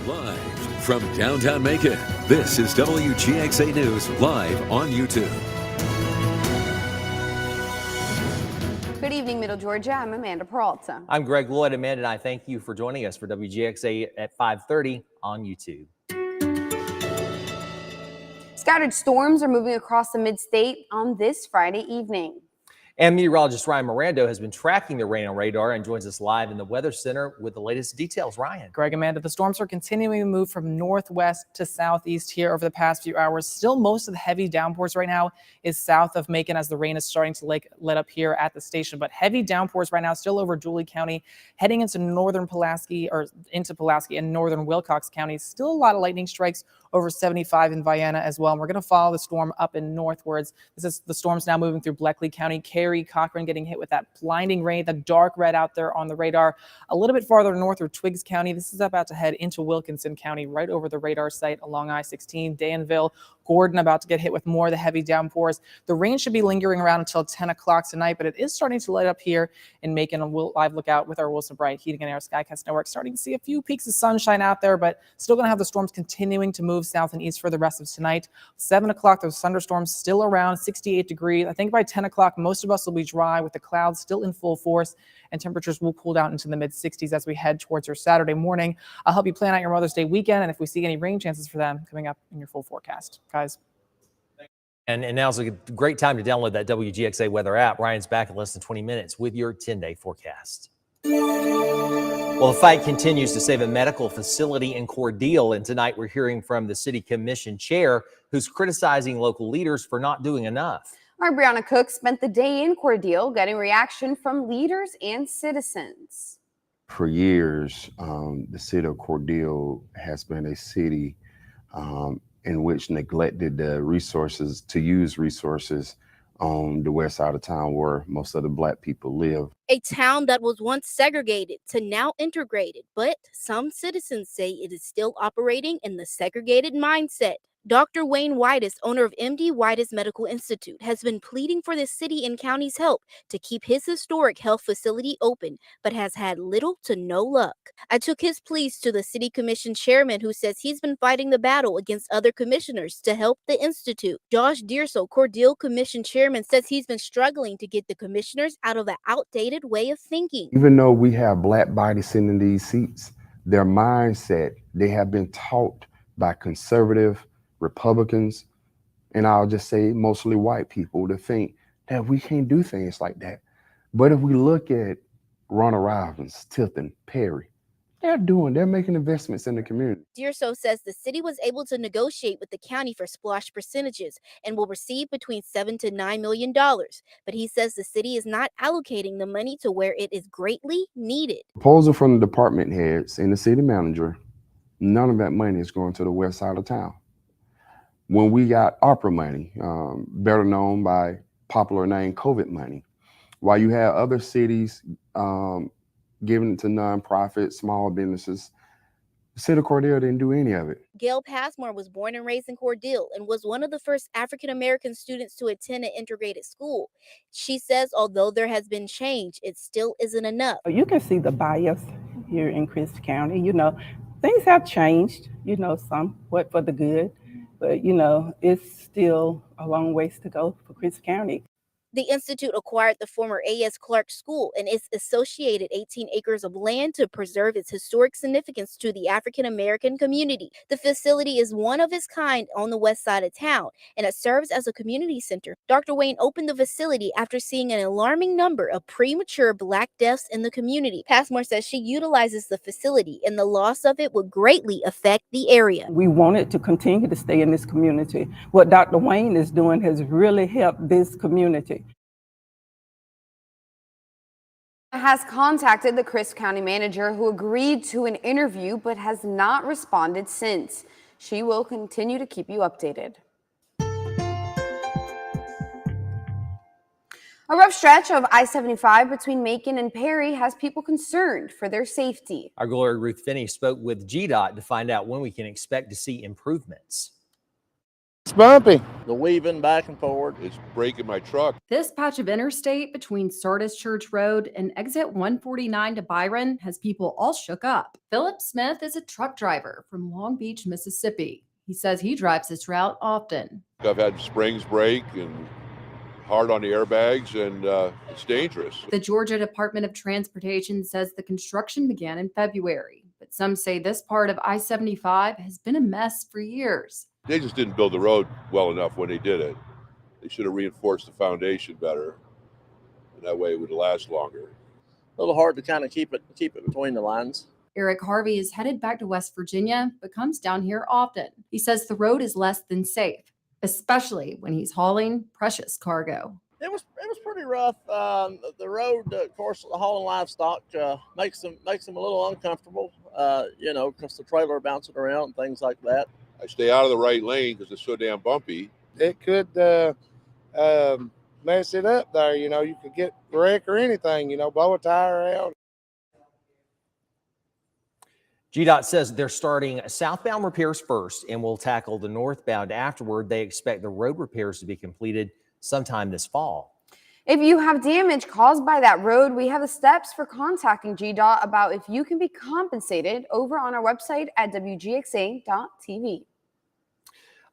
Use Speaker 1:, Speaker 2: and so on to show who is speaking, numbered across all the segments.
Speaker 1: Live from downtown Macon, this is WGXA News live on YouTube.
Speaker 2: Good evening, Middle Georgia. I'm Amanda Peralta.
Speaker 3: I'm Greg Lloyd. Amanda and I thank you for joining us for WGXA at 5:30 on YouTube.
Speaker 2: Scattered storms are moving across the mid-state on this Friday evening.
Speaker 3: And meteorologist Ryan Mirando has been tracking the rain on radar and joins us live in the Weather Center with the latest details. Ryan.
Speaker 4: Greg, Amanda, the storms are continuing to move from northwest to southeast here over the past few hours. Still, most of the heavy downpours right now is south of Macon as the rain is starting to let up here at the station. But heavy downpours right now still over Dooley County, heading into northern Pulaski and northern Wilcox counties. Still a lot of lightning strikes over 75 in Vienna as well. And we're going to follow the storm up and northwards. This is the storm's now moving through Bleckley County. Cary, Cochran getting hit with that blinding rain, the dark red out there on the radar. A little bit farther north through Twiggs County. This is about to head into Wilkinson County, right over the radar site along I-16. Danville, Gordon about to get hit with more of the heavy downpours. The rain should be lingering around until 10 o'clock tonight, but it is starting to light up here in Macon. And we'll live look out with our Wilson Bright Heating and Air Skycast Network. Starting to see a few peaks of sunshine out there, but still going to have the storms continuing to move south and east for the rest of tonight. 7 o'clock, those thunderstorms still around 68 degrees. I think by 10 o'clock, most of us will be dry with the clouds still in full force, and temperatures will cool down into the mid-60s as we head towards your Saturday morning. I'll help you plan out your Mother's Day weekend, and if we see any rain chances for them coming up in your full forecast. Guys.
Speaker 3: And now's a great time to download that WGXA weather app. Ryan's back in less than 20 minutes with your 10-day forecast. Well, the fight continues to save a medical facility in Cordele, and tonight we're hearing from the city commission chair who's criticizing local leaders for not doing enough.
Speaker 2: Our Brianna Cook spent the day in Cordele getting reaction from leaders and citizens.
Speaker 5: For years, the city of Cordele has been a city in which neglected the resources to use resources on the west side of town where most of the Black people live.
Speaker 6: A town that was once segregated to now integrated, but some citizens say it is still operating in the segregated mindset. Dr. Wayne Whitus, owner of MD Whitus Medical Institute, has been pleading for the city and county's help to keep his historic health facility open, but has had little to no luck. I took his pleas to the city commission chairman, who says he's been fighting the battle against other commissioners to help the institute. Josh Dearso, Cordele Commission chairman, says he's been struggling to get the commissioners out of an outdated way of thinking.
Speaker 5: Even though we have Black bodies sitting in these seats, their mindset, they have been taught by conservative Republicans, and I'll just say mostly white people, to think that we can't do things like that. But if we look at Ronald Robbins, Tilton, Perry, they're making investments in the community.
Speaker 6: Dearso says the city was able to negotiate with the county for splosh percentages and will receive between $7 to $9 million. But he says the city is not allocating the money to where it is greatly needed.
Speaker 5: Proposal from the department heads and the city manager, none of that money is going to the west side of town. When we got ARPA money, better known by popular name COVID money, while you have other cities giving it to nonprofits, small businesses, the city of Cordele didn't do any of it.
Speaker 6: Gail Passmore was born and raised in Cordele and was one of the first African-American students to attend an integrated school. She says although there has been change, it still isn't enough.
Speaker 7: You can see the bias here in Christ County. You know, things have changed, you know, somewhat for the good. But, you know, it's still a long ways to go for Christ County.
Speaker 6: The institute acquired the former A.S. Clark School and its associated 18 acres of land to preserve its historic significance to the African-American community. The facility is one of its kind on the west side of town, and it serves as a community center. Dr. Wayne opened the facility after seeing an alarming number of premature Black deaths in the community. Passmore says she utilizes the facility, and the loss of it would greatly affect the area.
Speaker 7: We wanted to continue to stay in this community. What Dr. Wayne is doing has really helped this community.
Speaker 2: Has contacted the Christ County manager, who agreed to an interview but has not responded since. She will continue to keep you updated. A rough stretch of I-75 between Macon and Perry has people concerned for their safety.
Speaker 3: Our Gloria Ruth Finney spoke with GDOT to find out when we can expect to see improvements.
Speaker 8: It's bumpy.
Speaker 9: The weaving back and forward.
Speaker 10: It's breaking my truck.
Speaker 11: This patch of interstate between Sardis Church Road and exit 149 to Byron has people all shook up. Philip Smith is a truck driver from Long Beach, Mississippi. He says he drives this route often.
Speaker 10: I've had springs break and hard on the airbags, and it's dangerous.
Speaker 11: The Georgia Department of Transportation says the construction began in February, but some say this part of I-75 has been a mess for years.
Speaker 10: They just didn't build the road well enough when they did it. They should have reinforced the foundation better, and that way it would last longer.
Speaker 9: A little hard to kind of keep it between the lines.
Speaker 11: Eric Harvey is headed back to West Virginia, but comes down here often. He says the road is less than safe, especially when he's hauling precious cargo.
Speaker 9: It was pretty rough. The road, of course, hauling livestock makes them a little uncomfortable. Because the trailer bouncing around and things like that.
Speaker 10: I stay out of the right lane because it's so damn bumpy.
Speaker 8: It could mess it up there. You could get wreck or anything, blow a tire out.
Speaker 3: GDOT says they're starting southbound repairs first and will tackle the northbound afterward. They expect the road repairs to be completed sometime this fall.
Speaker 2: If you have damage caused by that road, we have the steps for contacting GDOT about if you can be compensated over on our website at WGXA.tv.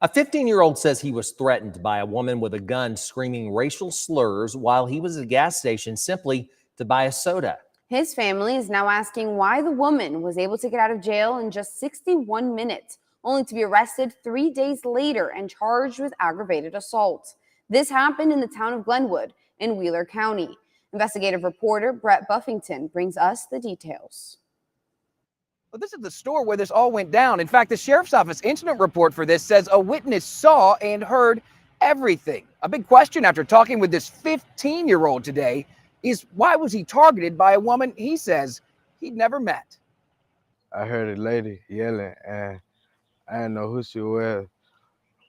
Speaker 3: A 15-year-old says he was threatened by a woman with a gun screaming racial slurs while he was at a gas station simply to buy a soda.
Speaker 2: His family is now asking why the woman was able to get out of jail in just 61 minutes, only to be arrested 3 days later and charged with aggravated assault. This happened in the town of Glenwood in Wheeler County. Investigative reporter Brett Buffington brings us the details.
Speaker 12: Well, this is the store where this all went down. In fact, the sheriff's office incident report for this says a witness saw and heard everything. A big question after talking with this 15-year-old today is why was he targeted by a woman he says he'd never met?
Speaker 8: I heard a lady yelling, and I didn't know who she was,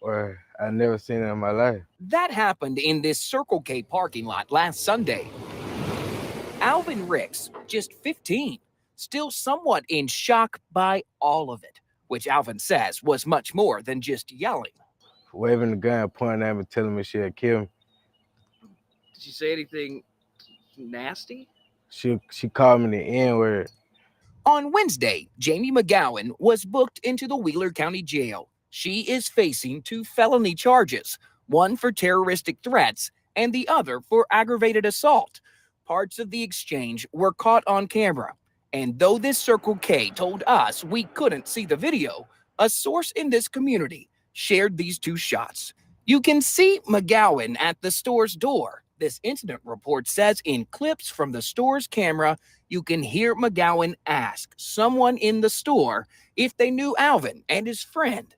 Speaker 8: or I never seen her in my life.
Speaker 12: That happened in this Circle K parking lot last Sunday. Alvin Ricks, just 15, still somewhat in shock by all of it, which Alvin says was much more than just yelling.
Speaker 8: Waving the gun, pointing at me, telling me she had killed me.
Speaker 12: Did she say anything nasty?
Speaker 8: She called me the N-word.
Speaker 12: On Wednesday, Jamie McGowan was booked into the Wheeler County Jail. She is facing 2 felony charges, one for terroristic threats and the other for aggravated assault. Parts of the exchange were caught on camera. And though this Circle K told us we couldn't see the video, a source in this community shared these 2 shots. You can see McGowan at the store's door. This incident report says in clips from the store's camera, you can hear McGowan ask someone in the store if they knew Alvin and his friend.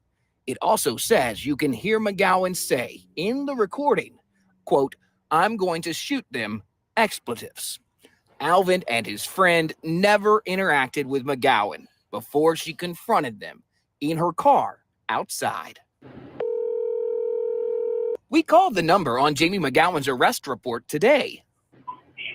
Speaker 12: It also says you can hear McGowan say in the recording, quote, "I'm going to shoot them," expletives. Alvin and his friend never interacted with McGowan before she confronted them in her car outside. We called the number on Jamie McGowan's arrest report today.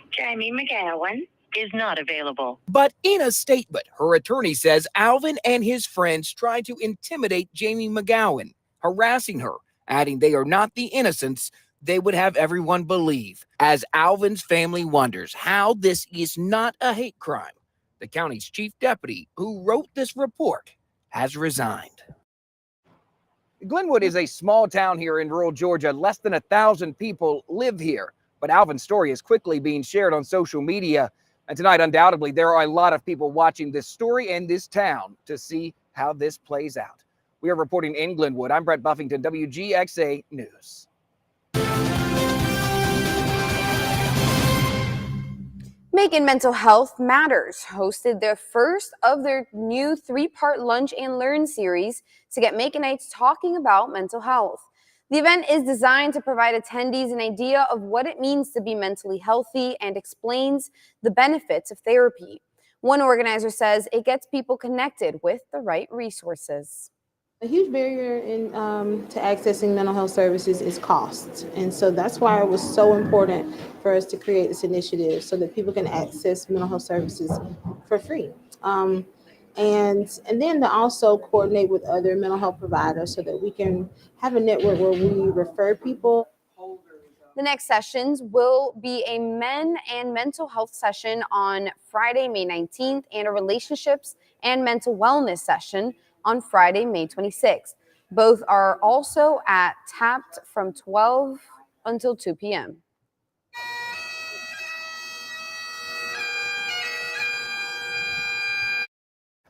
Speaker 13: Jamie McGowan is not available.
Speaker 12: But in a statement, her attorney says Alvin and his friends tried to intimidate Jamie McGowan, harassing her, adding they are not the innocents they would have everyone believe, as Alvin's family wonders how this is not a hate crime. The county's chief deputy who wrote this report has resigned. Glenwood is a small town here in rural Georgia. Less than 1,000 people live here. But Alvin's story is quickly being shared on social media. And tonight, undoubtedly, there are a lot of people watching this story and this town to see how this plays out. We are reporting in Glenwood. I'm Brett Buffington, WGXA News.
Speaker 2: Macon Mental Health Matters hosted their first of their new 3-part Lunch and Learn series to get Maconites talking about mental health. The event is designed to provide attendees an idea of what it means to be mentally healthy and explains the benefits of therapy. One organizer says it gets people connected with the right resources.
Speaker 14: A huge barrier to accessing mental health services is cost. And so that's why it was so important for us to create this initiative so that people can access mental health services for free. and then to also coordinate with other mental health providers so that we can have a network where we refer people.
Speaker 2: The next sessions will be a men and mental health session on Friday, May 19th, and a relationships and mental wellness session on Friday, May 26th. Both are also at Tapped from 12 until 2 p.m.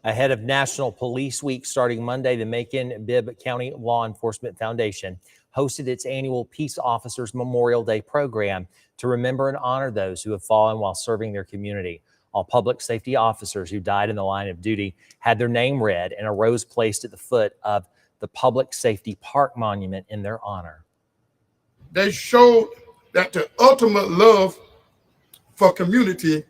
Speaker 3: Ahead of National Police Week starting Monday, the Macon-Bibb County Law Enforcement Foundation hosted its annual Peace Officers Memorial Day program to remember and honor those who have fallen while serving their community. All public safety officers who died in the line of duty had their name read and a rose placed at the foot of the Public Safety Park Monument in their honor.
Speaker 15: They showed that the ultimate love for community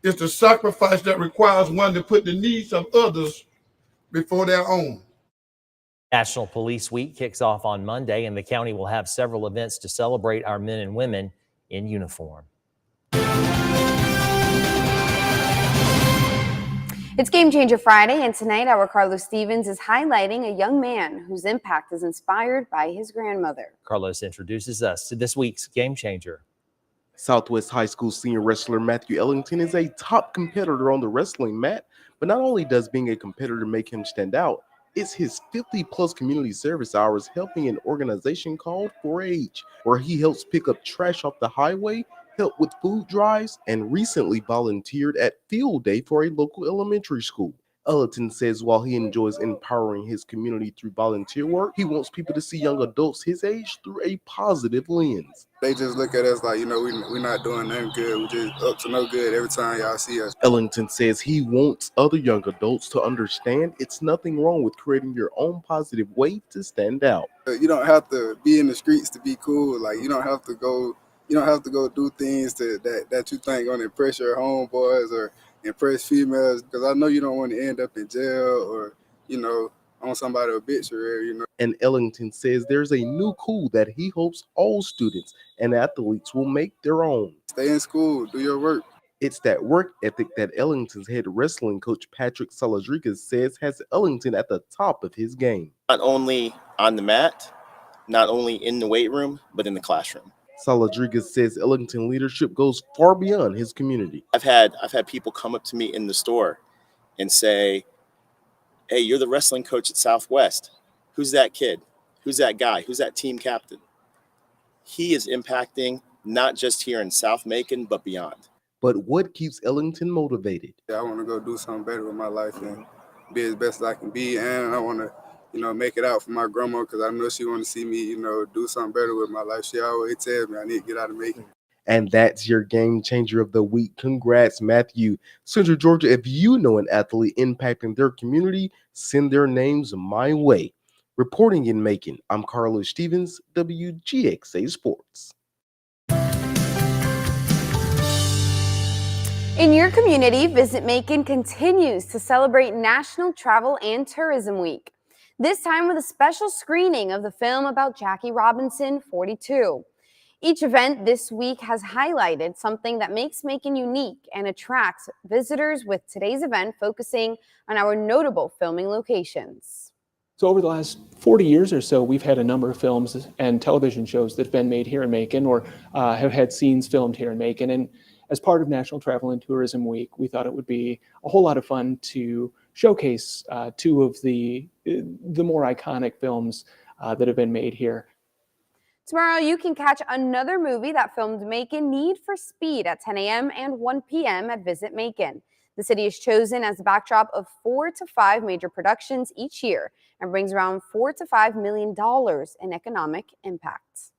Speaker 15: is the sacrifice that requires one to put the needs of others before their own.
Speaker 3: National Police Week kicks off on Monday, and the county will have several events to celebrate our men and women in uniform.
Speaker 2: It's Game Changer Friday, and tonight our Carlos Stevens is highlighting a young man whose impact is inspired by his grandmother.
Speaker 3: Carlos introduces us to this week's Game Changer.
Speaker 16: Southwest High School senior wrestler Matthew Ellington is a top competitor on the wrestling mat, but not only does being a competitor make him stand out, it's his 50-plus community service hours helping an organization called 4-H, where he helps pick up trash off the highway, help with food drives, and recently volunteered at Field Day for a local elementary school. Ellington says while he enjoys empowering his community through volunteer work, he wants people to see young adults his age through a positive lens.
Speaker 17: They just look at us like, we're not doing nothing good. We're just up to no good every time y'all see us.
Speaker 16: Ellington says he wants other young adults to understand it's nothing wrong with creating your own positive way to stand out.
Speaker 17: You don't have to be in the streets to be cool. Like, you don't have to go do things that you think gonna impress your homeboys or impress females, because I know you don't want to end up in jail or, on somebody's obituary,
Speaker 16: And Ellington says there's a new cool that he hopes all students and athletes will make their own.
Speaker 17: Stay in school, do your work.
Speaker 16: It's that work ethic that Ellington's head wrestling coach Patrick Saladrigas says has Ellington at the top of his game.
Speaker 18: Not only on the mat, not only in the weight room, but in the classroom.
Speaker 16: Saladrigas says Ellington leadership goes far beyond his community.
Speaker 18: I've had people come up to me in the store and say, "Hey, you're the wrestling coach at Southwest. Who's that kid? Who's that guy? Who's that team captain?" He is impacting not just here in South Macon, but beyond.
Speaker 16: But what keeps Ellington motivated?
Speaker 17: I want to go do something better with my life and be as best as I can be, and I want to make it out for my grandma, because I know she want to see me, do something better with my life. She always tells me I need to get out of Macon.
Speaker 16: And that's your game changer of the week. Congrats, Matthew. Central Georgia, if you know an athlete impacting their community, send their names my way. Reporting in Macon, I'm Carlos Stevens, WGXA Sports.
Speaker 2: In your community, Visit Macon continues to celebrate National Travel and Tourism Week. This time with a special screening of the film about Jackie Robinson, 42. Each event this week has highlighted something that makes Macon unique and attracts visitors, with today's event focusing on our notable filming locations.
Speaker 19: So over the last 40 years or so, we've had a number of films and television shows that have been made here in Macon, or have had scenes filmed here in Macon. And as part of National Travel and Tourism Week, we thought it would be a whole lot of fun to showcase two of the more iconic films that have been made here.
Speaker 2: Tomorrow, you can catch another movie that filmed Macon, Need for Speed, at 10 a.m. and 1 p.m. at Visit Macon. The city is chosen as the backdrop of 4 to 5 major productions each year and brings around $4 to $5 million in economic impact.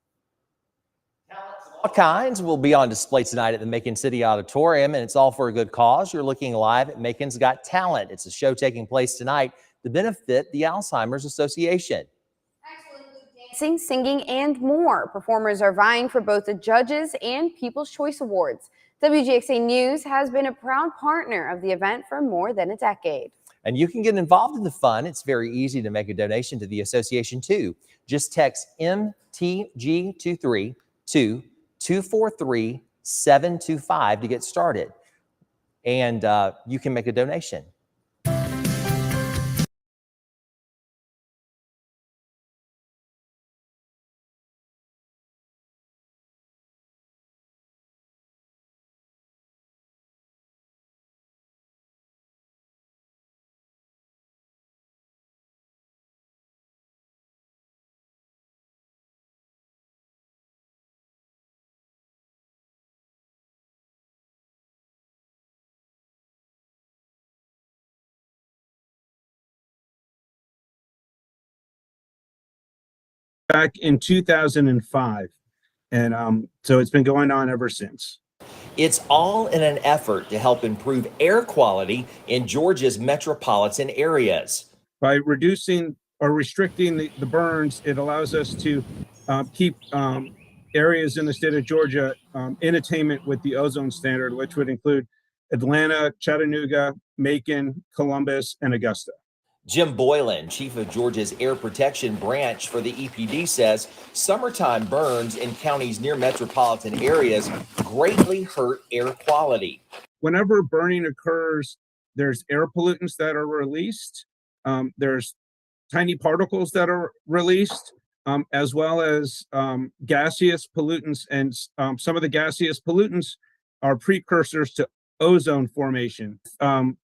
Speaker 3: All kinds will be on display tonight at the Macon City Auditorium, and it's all for a good cause. You're looking live at Macon's Got Talent. It's a show taking place tonight to benefit the Alzheimer's Association.
Speaker 2: Dancing, singing, and more. Performers are vying for both the Judges and People's Choice Awards. WGXA News has been a proud partner of the event for more than a decade.
Speaker 3: And you can get involved in the fun. It's very easy to make a donation to the association, too. Just text MTG23 to 243-725 to get started. And you can make a donation.
Speaker 20: back in 2005. And so it's been going on ever since.
Speaker 3: It's all in an effort to help improve air quality in Georgia's metropolitan areas.
Speaker 20: By reducing or restricting the burns, it allows us to keep areas in the state of Georgia in attainment with the ozone standard, which would include Atlanta, Chattanooga, Macon, Columbus, and Augusta.
Speaker 3: Jim Boylan, chief of Georgia's air protection branch for the EPD, says summertime burns in counties near metropolitan areas greatly hurt air quality.
Speaker 20: Whenever burning occurs, there's air pollutants that are released. There's tiny particles that are released, as well as gaseous pollutants. And some of the gaseous pollutants are precursors to ozone formation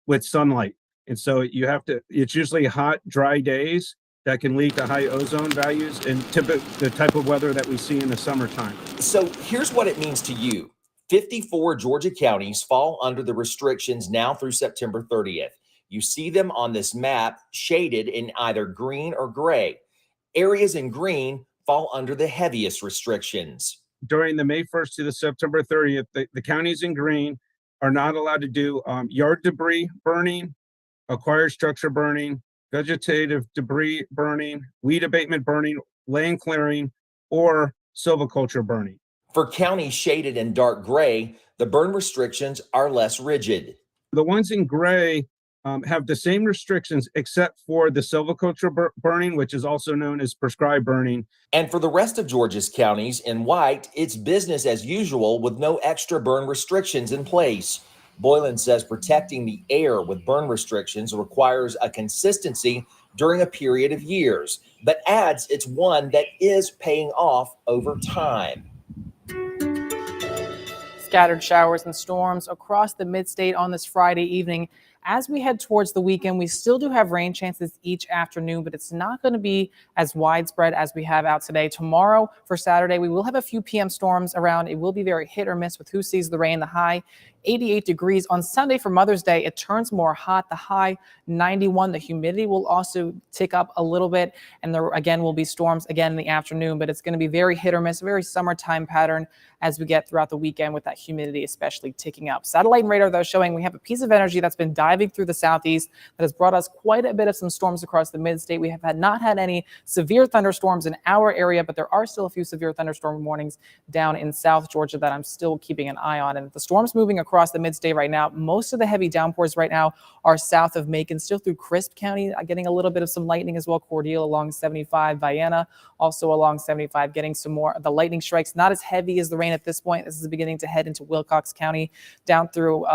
Speaker 20: with sunlight. And so it's usually hot, dry days that can lead to high ozone values and the type of weather that we see in the summertime.
Speaker 3: So here's what it means to you. 54 Georgia counties fall under the restrictions now through September 30th. You see them on this map shaded in either green or gray. Areas in green fall under the heaviest restrictions.
Speaker 20: During the May 1st to the September 30th, the counties in green are not allowed to do yard debris burning, acquired structure burning, vegetative debris burning, weed abatement burning, land clearing, or silviculture burning.
Speaker 3: For counties shaded in dark gray, the burn restrictions are less rigid.
Speaker 20: The ones in gray have the same restrictions except for the silviculture burning, which is also known as prescribed burning.
Speaker 3: And for the rest of Georgia's counties in white, it's business as usual with no extra burn restrictions in place. Boylan says protecting the air with burn restrictions requires a consistency during a period of years, but adds it's one that is paying off over time.
Speaker 4: Scattered showers and storms across the mid-state on this Friday evening. As we head towards the weekend, we still do have rain chances each afternoon, but it's not going to be as widespread as we have out today. Tomorrow for Saturday, we will have a few PM storms around. It will be very hit or miss with who sees the rain. The high 88 degrees. On Sunday for Mother's Day, it turns more hot. The high 91. The humidity will also tick up a little bit. And there again will be storms again in the afternoon, but it's going to be very hit or miss, a very summertime pattern as we get throughout the weekend with that humidity especially ticking up. Satellite and radar, though, showing we have a piece of energy that's been diving through the southeast that has brought us quite a bit of some storms across the mid-state. We have not had any severe thunderstorms in our area, but there are still a few severe thunderstorm warnings down in South Georgia that I'm still keeping an eye on. And the storms moving across the mid-state right now, most of the heavy downpours right now are south of Macon, still through Crisp County, getting a little bit of some lightning as well. Cordele along 75, Vienna also along 75, getting some more of the lightning strikes. Not as heavy as the rain at this point. This is beginning to head into Wilcox County, down through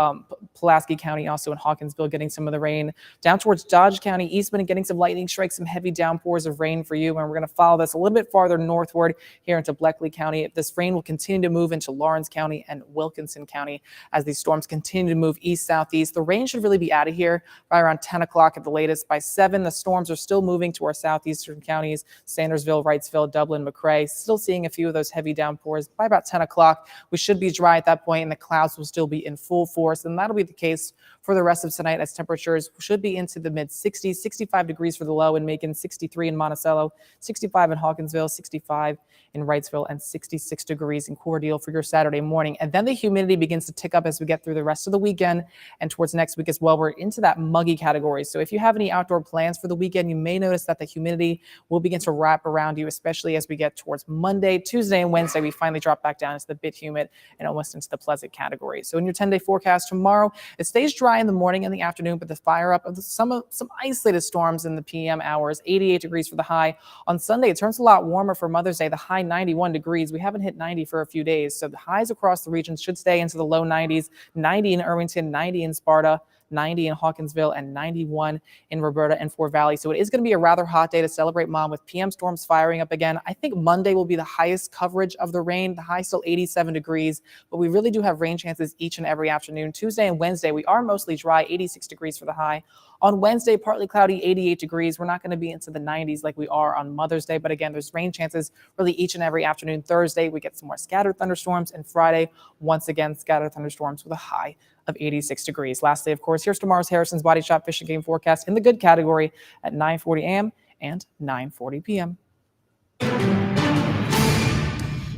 Speaker 4: Pulaski County, also in Hawkinsville, getting some of the rain down towards Dodge County, Eastman, and getting some lightning strikes, some heavy downpours of rain for you. And we're going to follow this a little bit farther northward here into Bleckley County. This rain will continue to move into Lawrence County and Wilkinson County as these storms continue to move east-southeast. The rain should really be out of here by around 10 o'clock at the latest. By 7, the storms are still moving to our southeastern counties, Sandersville, Wrightsville, Dublin, McRae. Still seeing a few of those heavy downpours. By about 10 o'clock, we should be dry at that point, and the clouds will still be in full force. And that'll be the case for the rest of tonight, as temperatures should be into the mid-60s, 65 degrees for the low in Macon, 63 in Monticello, 65 in Hawkinsville, 65 in Wrightsville, and 66 degrees in Cordele for your Saturday morning. And then the humidity begins to tick up as we get through the rest of the weekend and towards next week as well. We're into that muggy category. So if you have any outdoor plans for the weekend, you may notice that the humidity will begin to wrap around you, especially as we get towards Monday, Tuesday, and Wednesday. We finally drop back down into the bit humid and almost into the pleasant category. So in your 10-day forecast tomorrow, it stays dry in the morning and the afternoon, but the fire up of some isolated storms in the PM hours. 88 degrees for the high. On Sunday, it turns a lot warmer for Mother's Day. The high 91 degrees. We haven't hit 90 for a few days, so the highs across the region should stay into the low 90s. 90 in Irvington, 90 in Sparta, 90 in Hawkinsville, and 91 in Roberta and Fort Valley. So it is going to be a rather hot day to celebrate Mom with PM storms firing up again. I think Monday will be the highest coverage of the rain. The high still 87 degrees, but we really do have rain chances each and every afternoon. Tuesday and Wednesday, we are mostly dry, 86 degrees for the high. On Wednesday, partly cloudy, 88 degrees. We're not going to be into the 90s like we are on Mother's Day, but again, there's rain chances really each and every afternoon. Thursday, we get some more scattered thunderstorms, and Friday, once again, scattered thunderstorms with a high of 86 degrees. Lastly, of course, here's tomorrow's Harrison's Body Shop Fish and Game forecast in the good category at 9:40 a.m. and 9:40 p.m.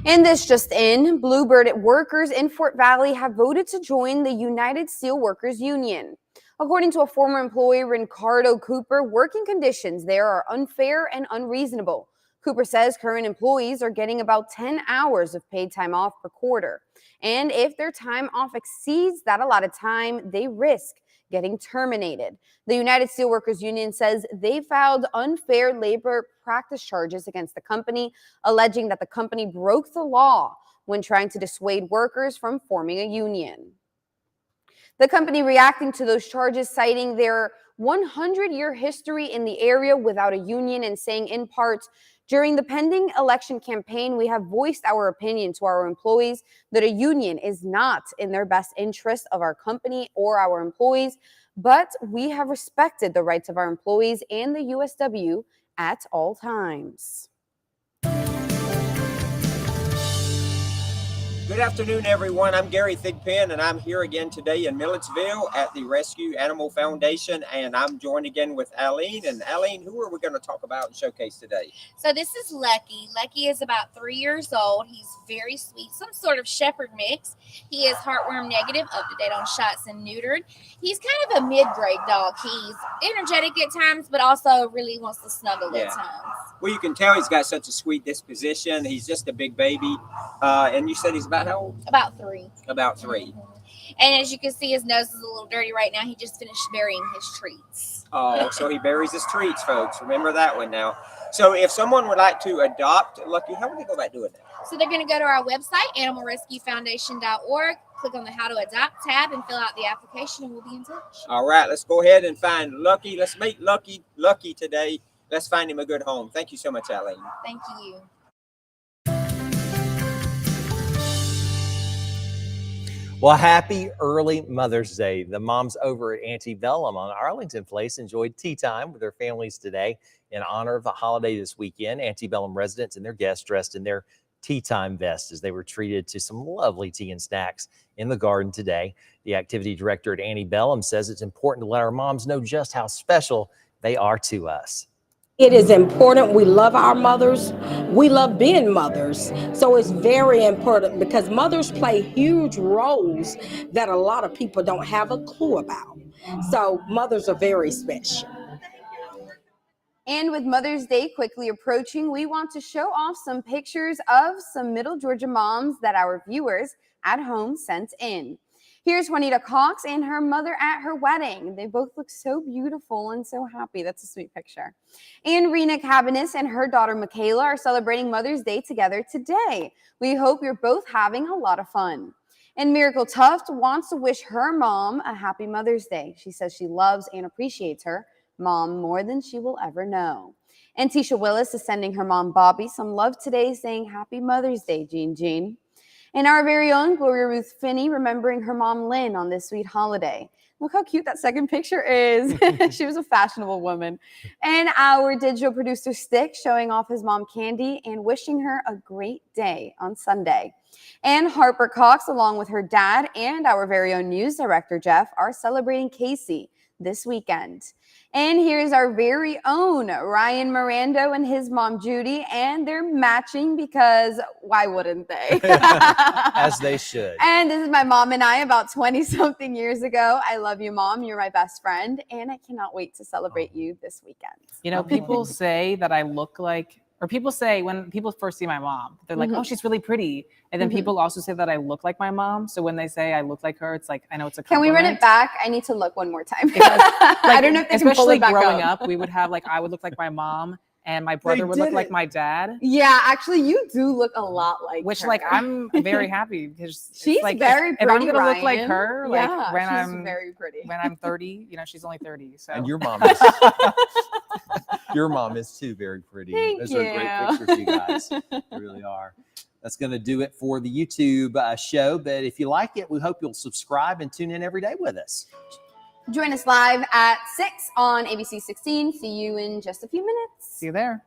Speaker 2: And this just in, Bluebird workers in Fort Valley have voted to join the United Steelworkers Union. According to a former employee, Ricardo Cooper, working conditions there are unfair and unreasonable. Cooper says current employees are getting about 10 hours of paid time off per quarter. And if their time off exceeds that allotted time, they risk getting terminated. The United Steelworkers Union says they filed unfair labor practice charges against the company, alleging that the company broke the law when trying to dissuade workers from forming a union. The company reacting to those charges, citing their 100-year history in the area without a union and saying in part, during the pending election campaign, we have voiced our opinion to our employees that a union is not in their best interest of our company or our employees, but we have respected the rights of our employees and the USW at all times.
Speaker 21: Good afternoon, everyone. I'm Gary Thigpen, and I'm here again today in Millettsville at the Rescue Animal Foundation, and I'm joined again with Aline. And Aline, who are we going to talk about and showcase today?
Speaker 22: So this is Lucky. Lucky is about 3 years old. He's very sweet, some sort of shepherd mix. He is heartworm negative, up to date on shots and neutered. He's kind of a mid-grade dog. He's energetic at times, but also really wants to snuggle at times.
Speaker 21: Well, you can tell he's got such a sweet disposition. He's just a big baby. And you said he's about how old?
Speaker 22: About 3.
Speaker 21: About 3.
Speaker 22: Mm-hmm. And as you can see, his nose is a little dirty right now. He just finished burying his treats.
Speaker 21: Oh, so he buries his treats, folks. Remember that one now. So if someone would like to adopt Lucky, how would they go about doing that?
Speaker 22: So they're going to go to our website, animalrescuefoundation.org, click on the How to Adopt tab, and fill out the application, and we'll be in touch.
Speaker 21: All right, let's go ahead and find Lucky. Let's make Lucky today. Let's find him a good home. Thank you so much, Aline.
Speaker 22: Thank you.
Speaker 3: Well, happy early Mother's Day. The moms over at Antebellum on Arlington Place enjoyed tea time with their families today in honor of the holiday this weekend. Antebellum residents and their guests dressed in their tea time vests as they were treated to some lovely tea and snacks in the garden today. The activity director at Antebellum says it's important to let our moms know just how special they are to us.
Speaker 23: It is important. We love our mothers. We love being mothers. So it's very important because mothers play huge roles that a lot of people don't have a clue about. So mothers are very special.
Speaker 2: And with Mother's Day quickly approaching, we want to show off some pictures of some Middle Georgia moms that our viewers at home sent in. Here's Juanita Cox and her mother at her wedding. They both look so beautiful and so happy. That's a sweet picture. And Rena Cabanis and her daughter Michaela are celebrating Mother's Day together today. We hope you're both having a lot of fun. And Miracle Tuft wants to wish her mom a happy Mother's Day. She says she loves and appreciates her mom more than she will ever know. And Tisha Willis is sending her mom Bobby some love today, saying Happy Mother's Day, Jean. And our very own Gloria Ruth Finney remembering her mom Lynn on this sweet holiday. Look how cute that second picture is. She was a fashionable woman. And our digital producer Stick showing off his mom Candy and wishing her a great day on Sunday. And Harper Cox, along with her dad and our very own news director Jeff, are celebrating Casey this weekend. And here's our very own Ryan Mirando and his mom Judy, and they're matching because why wouldn't they?
Speaker 3: As they should.
Speaker 2: And this is my mom and I about 20-something years ago. I love you, Mom. You're my best friend, and I cannot wait to celebrate you this weekend.
Speaker 4: You know, people say that I look like, or people say when people first see my mom, they're like, oh, she's really pretty. And then people also say that I look like my mom. So when they say I look like her, it's like, I know it's a compliment.
Speaker 2: Can we run it back? I need to look one more time. I don't know if they can pull it back
Speaker 4: growing
Speaker 2: up.
Speaker 4: up, we would have like, I would look like my mom and my brother would look like my dad.
Speaker 2: Yeah, actually, you do look a lot like
Speaker 4: Which
Speaker 2: her.
Speaker 4: like, I'm very happy because
Speaker 2: she's
Speaker 4: like,
Speaker 2: very pretty,
Speaker 4: if I'm going to look like
Speaker 2: Ryan.
Speaker 4: her, like
Speaker 2: Yeah,
Speaker 4: when
Speaker 2: she's
Speaker 4: I'm
Speaker 2: very pretty.
Speaker 4: when I'm 30, you know, she's only 30. So.
Speaker 3: And your mom is your mom is too very pretty.
Speaker 2: Thank
Speaker 3: Those
Speaker 2: you.
Speaker 3: are great pictures, you guys. They really are. That's going to do it for the YouTube show. But if you like it, we hope you'll subscribe and tune in every day with us.
Speaker 2: Join us live at 6 on ABC 16. See you in just a few minutes.
Speaker 4: See you there.